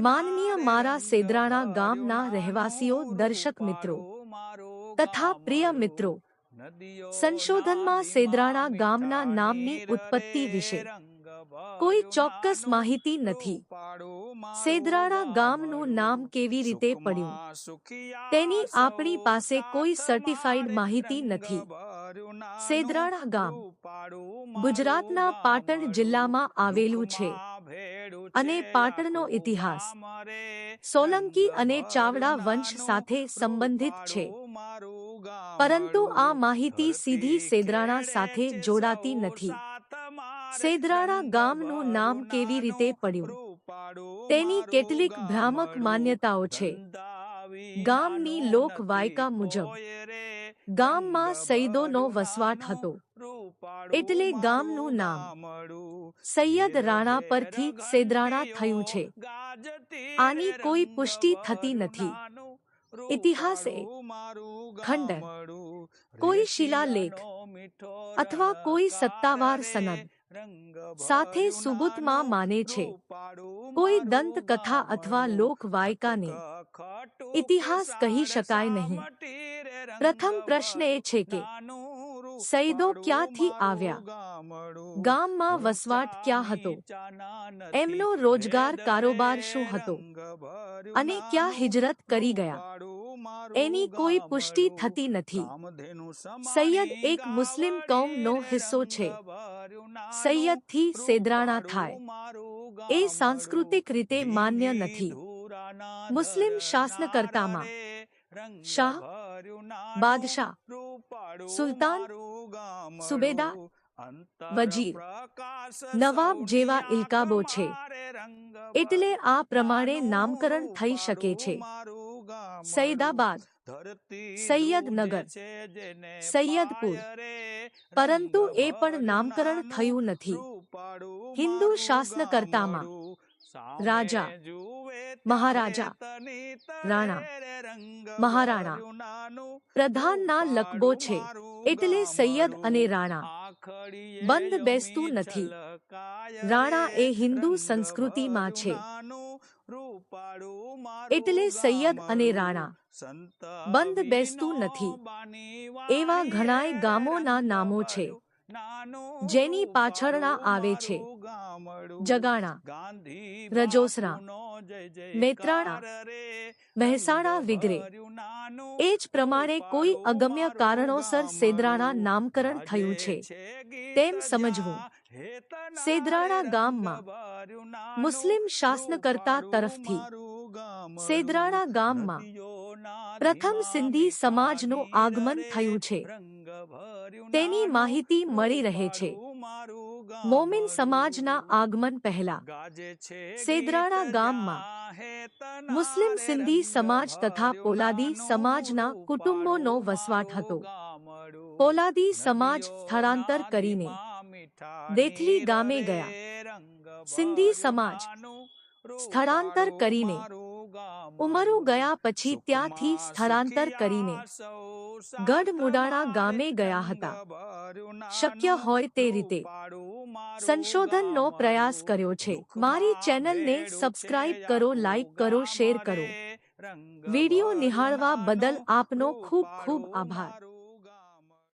માનનીય મારા સેદરાણા ગામના રહેવાસીઓ, દર્શક મિત્રો તથા પ્રિય મિત્રો, સંશોધનમાં સેદરાણા ગામના નામની ઉત્પત્તિ વિશે કોઈ ચોક્કસ માહિતી નથી. સેદરાણા ગામનું નામ કેવી રીતે પડ્યું તેની આપણી પાસે કોઈ સર્ટિફાઈડ માહિતી નથી. સેદરાણા ગામ ગુજરાતના પાટણ જિલ્લામાં આવેલું છે અને પાટણનો ઇતિહાસ સોલંકી અને ચાવડા વંશ સાથે સંબંધિત છે. પરંતુ આ માહિતી સીધી સેદરાણા સાથે જોડાતી નથી. સેદરાણા ગામનું નામ કેવી રીતે પડ્યું તેની કેટલીક ભ્રામક માન્યતાઓ છે. ગામની લોક વાયકા મુજબ ગામમાં સૈયદોનો વસવાટ હતો, એટલે ગામનું નામ સૈયદ રાણા પરથી સેદરાણા થયું છે. આની કોઈ પુષ્ટિ થતી નથી. ઇતિહાસે ખંડન, કોઈ શિલાલેખ અથવા કોઈ સત્તાવાર સનદ સાથે સુબુતમાં માને છે. કોઈ દંતકથા અથવા લોક વાયકાને ઇતિહાસ કહી શકાય નહીં. પ્રથમ પ્રશ્ન એ છે કે સૈયદો ક્યાંથી આવ્યા, ગામમાં વસવાટ ક્યાં હતો, એમનો રોજગાર કારોબાર શું હતો અને ક્યાં હિજરત કરી ગયા, એની કોઈ પુષ્ટિ થતી નથી. સૈયદ એક મુસ્લિમ કૌમનો હિસ્સો છે. સૈયદથી સેદરાણા થાય એ સાંસ્કૃતિક રીતે માન્ય નથી. મુસ્લિમ શાસનકર્તામાં શાહ, બાદશાહ, સુલતાન, સુબેદાર, વજીર, નવાબ જેવા ઇલકાબો છે, એટલે આ પ્રમાણે નામકરણ થઈ શકે છે. સૈયદાબાદ, સૈયદનગર, સૈયદપુર, પરંતુ એ પણ નામકરણ થયું નથી. હિન્દુ શાસનકર્તામાં રાજા, મહારાજા, રાણા, મહારાણા, પ્રધાનના લકબો છે, એટલે સૈયદ અને રાણા બંધ બેસતું નથી. રાણા એ હિન્દુ સંસ્કૃતિમાં છે, એટલે સૈયદ અને રાણા બંધ બેસતું નથી. એવા ઘણાય ગામોના નામો છે જેની પાછળના આવે છે જગાણા, રજોસરા, મેત્રાણા, મહેસાણા વિગરે. એ જ પ્રમાણે કોઈ અગમ્ય કારણોસર સેદરાણા નામકરણ થયું છે તેમ સમજવું. સેદરાણા ગામમાં મુસ્લિમ શાસનકર્તા તરફથી સેદરાણા ગામમાં પ્રથમ સિંધી સમાજનું આગમન થયું છે તેની માહિતી મળી રહે છે. મોમિન સમાજના આગમન પહેલા સેદરાણા ગામમાં મુસ્લિમ સિંધી સમાજ તથા પોલાદી સમાજના કુટુંબોનો વસવાટ હતો. પોલાદી સમાજ સ્થળાંતર કરીને દેથલી ગામે ગયા. સિંધી સમાજ સ્થળાંતર કરીને ઉમરુ ગયા, પછી ત્યાંથી સ્થળાંતર કરીને ગઢમુડાણા ગામે ગયા હતા. શક્ય હોય તે રીતે સંશોધનનો પ્રયાસ કર્યો છે. મારી ચેનલને સબસ્ક્રાઇબ કરો, લાઇક કરો, શેર કરો. વિડિયો નિહાળવા બદલ આપનો ખૂબ ખૂબ આભાર.